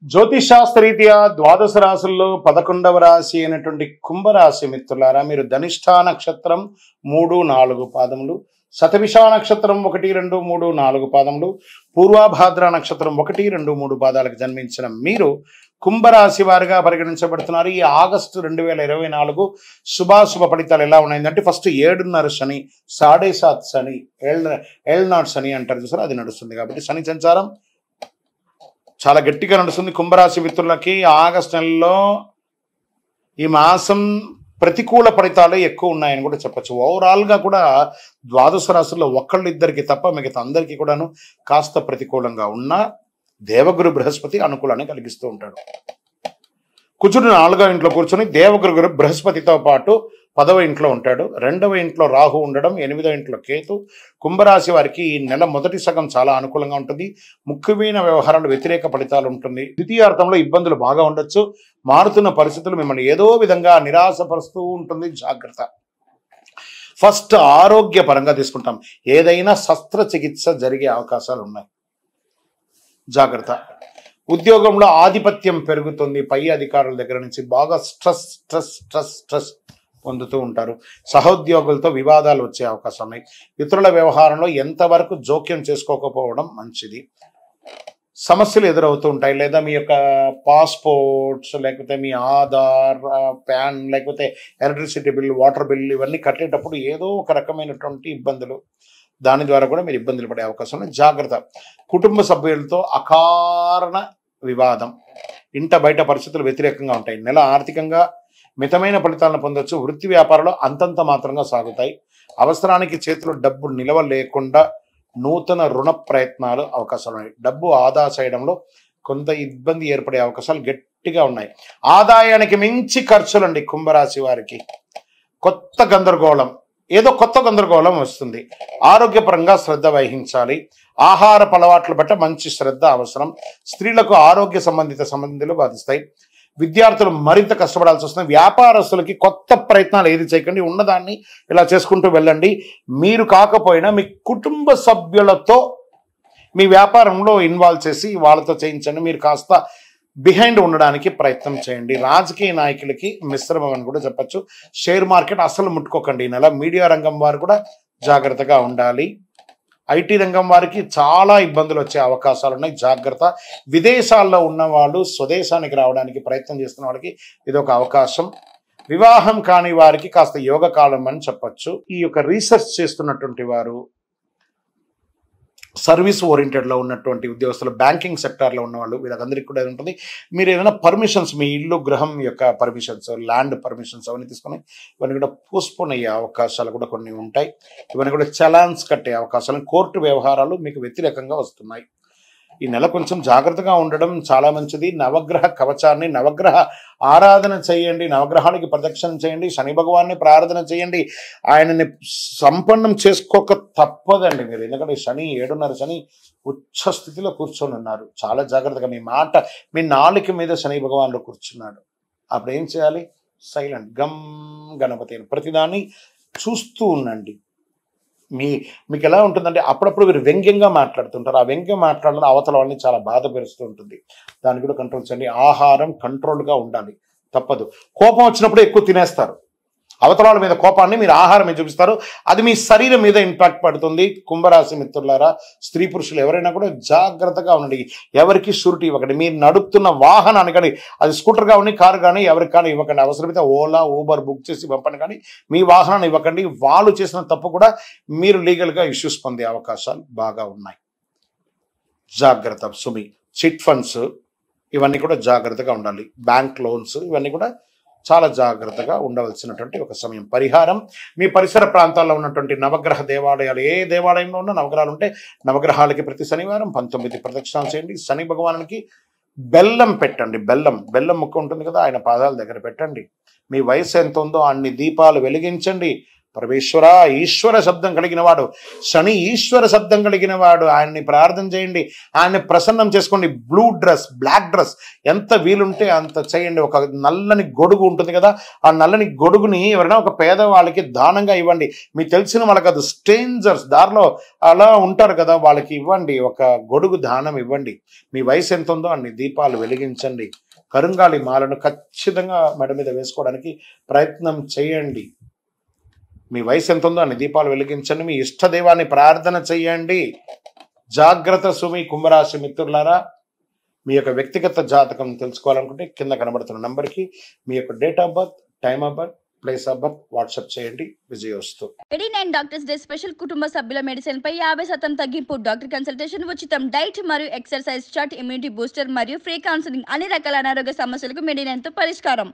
జ్యోతిషాస్త్రరీత్యా ద్వాదశ రాశుల్లో 11వ రాశి అయినటువంటి కుంభరాశి మిత్రులారా, మీరు ధనిష్ఠా నక్షత్రం 3-4 పాదములు, శతభిష నక్షత్రం 1-2-3-4 పాదములు, పూర్వాభాద్ర నక్షత్రం 1-2-3 పాదాలకు జన్మించిన మీరు కుంభరాశి వారిగా పరిగణించబడుతున్నారు. ఈ ఆగస్టు 2024 శుభాశుభ ఫలితాలు ఎలా ఉన్నాయంటే, ఫస్ట్ 7.5 శని, 7.5 శని, ఏళ్ళనాడు శని అంటారు చూసారు, అది నడుస్తుంది. కాబట్టి శని సంచారం చాలా గట్టిగా నడుస్తుంది కుంభరాశి మిత్రులకి. ఆగస్టు నెలలో ఈ మాసం ప్రతికూల ఫలితాలు ఎక్కువ ఉన్నాయని కూడా చెప్పచ్చు. ఓవరాల్గా కూడా ద్వాదశ రాశుల్లో ఒకళ్ళిద్దరికి తప్ప మిగతా అందరికీ కూడాను కాస్త ప్రతికూలంగా ఉన్న దేవగురు బృహస్పతి అనుకూలాన్ని కలిగిస్తూ ఉంటాడు. కుజుడు 4వ ఇంట్లో కూర్చొని దేవగురు బృహస్పతితో పాటు 10వ ఇంట్లో ఉంటాడు. 2వ ఇంట్లో రాహు ఉండడం, 8వ ఇంట్లో కేతు. కుంభరాశి వారికి ఈ నెల మొదటి సగం చాలా అనుకూలంగా ఉంటుంది. ముఖ్యమైన వ్యవహారాలు వ్యతిరేక ఫలితాలు ఉంటుంది. ద్వితీయార్థంలో ఇబ్బందులు బాగా ఉండొచ్చు. మారుతున్న పరిస్థితులు మిమ్మల్ని ఏదో విధంగా నిరాశపరుస్తూ ఉంటుంది. జాగ్రత్త. ఫస్ట్ ఆరోగ్యపరంగా తీసుకుంటాం. ఏదైనా శస్త్రచికిత్స జరిగే అవకాశాలు ఉన్నాయి. జాగ్రత్త. ఉద్యోగంలో ఆధిపత్యం పెరుగుతుంది. పై అధికారుల దగ్గర నుంచి బాగా స్ట్రెస్ పొందుతూ ఉంటారు. సహోద్యోగులతో వివాదాలు వచ్చే అవకాశం ఉన్నాయి. ఇతరుల వ్యవహారంలో ఎంతవరకు జోక్యం చేసుకోకపోవడం మంచిది. సమస్యలు ఎదురవుతూ ఉంటాయి. లేదా మీ యొక్క పాస్పోర్ట్స్, లేకపోతే మీ ఆధార్, ప్యాన్, లేకపోతే ఎలక్ట్రిసిటీ బిల్, వాటర్ బిల్ ఇవన్నీ కట్టేటప్పుడు ఏదో ఒక రకమైనటువంటి ఇబ్బందులు, దాని ద్వారా కూడా మీరు ఇబ్బందులు పడే అవకాశం ఉంది. జాగ్రత్త. కుటుంబ సభ్యులతో అకారణ వివాదం, ఇంట బయట పరిస్థితులు వ్యతిరేకంగా ఉంటాయి. నెల ఆర్థికంగా మితమైన ఫలితాలను పొందొచ్చు. వృత్తి వ్యాపారాలు అంతంత మాత్రంగా సాగుతాయి. అవసరానికి చేతిలో డబ్బు నిలవ లేకుండా నూతన రుణ ప్రయత్నాలు అవకాశాలు ఉన్నాయి. డబ్బు ఆదా చేయడంలో కొంత ఇబ్బంది ఏర్పడే అవకాశాలు గట్టిగా ఉన్నాయి. ఆదాయానికి మించి ఖర్చులండి కుంభరాశి వారికి. కొత్త గందరగోళం వస్తుంది. ఆరోగ్యపరంగా శ్రద్ధ వహించాలి. ఆహార అలవాట్ల బట్ట మంచి శ్రద్ధ అవసరం. స్త్రీలకు ఆరోగ్య సంబంధిత సమస్యలు బాధిస్తాయి. విద్యార్థులు మరింత కష్టపడాల్సి వస్తుంది. వ్యాపారస్తులకి కొత్త ప్రయత్నాలు ఏది చేయకండి. ఉన్నదాన్ని ఇలా చేసుకుంటూ వెళ్ళండి. మీరు కాకపోయినా మీ కుటుంబ సభ్యులతో మీ వ్యాపారంలో ఇన్వాల్వ్ చేసి వాళ్ళతో చేయించండి. మీరు కాస్త బిహైండ్ ఉండడానికి ప్రయత్నం చేయండి. రాజకీయ నాయకులకి మిశ్రమం అని కూడా చెప్పచ్చు. షేర్ మార్కెట్ అసలు ముట్టుకోకండి ఈ నెల. మీడియా రంగం వారు కూడా జాగ్రత్తగా ఉండాలి. ఐటీ రంగం వారికి చాలా ఇబ్బందులు వచ్చే అవకాశాలు ఉన్నాయి. జాగ్రత్త. విదేశాల్లో ఉన్న వాళ్ళు స్వదేశానికి రావడానికి ప్రయత్నం చేస్తున్న వాళ్ళకి ఇది ఒక అవకాశం. వివాహం కాని వారికి కాస్త యోగ కాలం అని చెప్పచ్చు. ఈ యొక్క రీసెర్చ్ చేస్తున్నటువంటి వారు, సర్వీస్ ఓరియంటెడ్లో ఉన్నటువంటి ఉద్యోగస్తులు, బ్యాంకింగ్ సెక్టార్లో ఉన్నవాళ్ళు, వీళ్ళందరికీ కూడా ఉంటుంది. మీరు ఏదైనా పర్మిషన్స్, మీ ఇల్లు గృహం యొక్క పర్మిషన్స్, ల్యాండ్ పర్మిషన్స్ అవన్నీ తీసుకొని ఇవన్నీ కూడా పోస్ట్పోన్ అయ్యే అవకాశాలు కూడా కొన్ని ఉంటాయి. ఇవన్నీ కూడా చలాన్స్ కట్టే అవకాశాలు, కోర్టు వ్యవహారాలు మీకు వ్యతిరేకంగా వస్తున్నాయి. ఈ నెల కొంచెం జాగ్రత్తగా ఉండడం చాలా మంచిది. నవగ్రహ కవచాన్ని, నవగ్రహ ఆరాధన చేయండి. నవగ్రహానికి ప్రదక్షిణ చేయండి. శని భగవాన్ని ప్రార్థన చేయండి. ఆయనని సంపన్నం చేసుకోక తప్పదండి మీరు. ఎందుకంటే శని 7.5 శని ఉచ్చ స్థితిలో కూర్చొని ఉన్నారు. చాలా జాగ్రత్తగా మీ నాలుక మీద శని భగవానుడు కూర్చున్నాడు. అప్పుడు ఏం చేయాలి? సైలెంట్. గణపతి అని ప్రతిదాన్ని చూస్తూ ఉండండి. మీకు ఎలా ఉంటుందంటే, అప్పుడప్పుడు మీరు వ్యంగ్యంగా మాట్లాడుతుంటారు. ఆ వ్యంగ్యం మాట్లాడడం అవతల వాళ్ళని చాలా బాధ పెరుస్తూ ఉంటుంది. దాన్ని కూడా కంట్రోల్ చేయండి. ఆహారం కంట్రోల్గా ఉండాలి. తప్పదు. కోపం వచ్చినప్పుడు ఎక్కువ తినేస్తారు. అవతల వాళ్ళ మీద కోపాన్ని మీరు ఆహారం చూపిస్తారు. అది మీ శరీరం మీద ఇంపాక్ట్ పడుతుంది. కుంభరాశి మిత్రులారా, స్త్రీ పురుషులు ఎవరైనా కూడా జాగ్రత్తగా ఉండండి. ఎవరికి షూరిటీ ఇవ్వకండి. మీరు నడుపుతున్న వాహనాన్ని కానీ, అది స్కూటర్ కానీ, కారు కానీ, ఎవరికి కానీ ఇవ్వకండి. అవసరమైతే ఓలా, ఊబర్ బుక్ చేసి పంపండి, కానీ మీ వాహనాన్ని ఇవ్వకండి. వాళ్ళు చేసిన తప్పు కూడా మీరు లీగల్గా ఇష్యూస్ పొందే అవకాశాలు బాగా ఉన్నాయి. జాగ్రత్త. చిట్ ఫండ్స్ ఇవన్నీ కూడా జాగ్రత్తగా ఉండాలి. బ్యాంక్ లోన్స్ ఇవన్నీ కూడా చాలా జాగ్రత్తగా ఉండవలసినటువంటి ఒక సమయం. పరిహారం, మీ పరిసర ప్రాంతాల్లో ఉన్నటువంటి నవగ్రహ దేవాలయాలు, ఏ దేవాలయంలో ఉన్న నవగ్రహాలు ఉంటే నవగ్రహాలకి ప్రతి శనివారం 19 ప్రదక్షిణాలు చేయండి. శని భగవానునికి బెల్లం పెట్టండి. బెల్లం ముక్క ఉంటుంది కదా, ఆయన పాదాల దగ్గర పెట్టండి. మీ వయసు ఎంత ఉందో అన్ని దీపాలు వెలిగించండి. పరమేశ్వర ఈశ్వర శబ్దం కలిగిన వాడు, శని ఈశ్వర శబ్దం కలిగిన వాడు. ఆయన్ని ప్రార్థన చేయండి, ఆయన్ని ప్రసన్నం చేసుకోండి. బ్లూ డ్రెస్, బ్లాక్ డ్రెస్ ఎంత వీలుంటే అంత చేయండి. ఒక నల్లని గొడుగు ఉంటుంది కదా, ఆ నల్లని గొడుగుని ఎవరైనా ఒక పేదవాళ్ళకి దానంగా ఇవ్వండి. మీకు తెలిసిన వాళ్ళకి, అది స్ట్రేంజర్స్ దారిలో అలా ఉంటారు కదా, వాళ్ళకి ఇవ్వండి. ఒక గొడుగు దానం ఇవ్వండి. మీ వయసు ఎంత ఉందో అన్ని దీపాలు వెలిగించండి. కరుంగాలి మాలను ఖచ్చితంగా మెడ మీద వేసుకోవడానికి ప్రయత్నం చేయండి. మీ వయసు ఎంత ఉందో అన్ని దీపాలు వెలిగించండి. మీ ఇష్టదైవాన్ని ప్రార్థన చేయండి. జాగ్రత్త సుమి కుంభరాశి మిత్రులారా. మీ యొక్క వ్యక్తిగత జాతకం తెలుసుకోవాలనుకుంటే కింద కనబడుతున్న నంబర్కి మీ యొక్క date of birth, time of birth, place of birth WhatsApp చేయండి. విజయోస్తు. 89 డాక్టర్స్ డే స్పెషల్ కుటుంబ సభ్యుల మెడిసిన్ పై 50% తగ్గింపు. డాక్టర్ కన్సల్టేషన్ ఉచితం. డైట్ మరియు ఎక్సర్సైజ్ చార్ట్, ఇమ్యూనిటీ బూస్టర్ మరియు ఫ్రీ కౌన్సిలింగ్. అన్ని రకాల అనారోగ్య సమస్యలకు మెడినైన్ తో పరిష్కారం.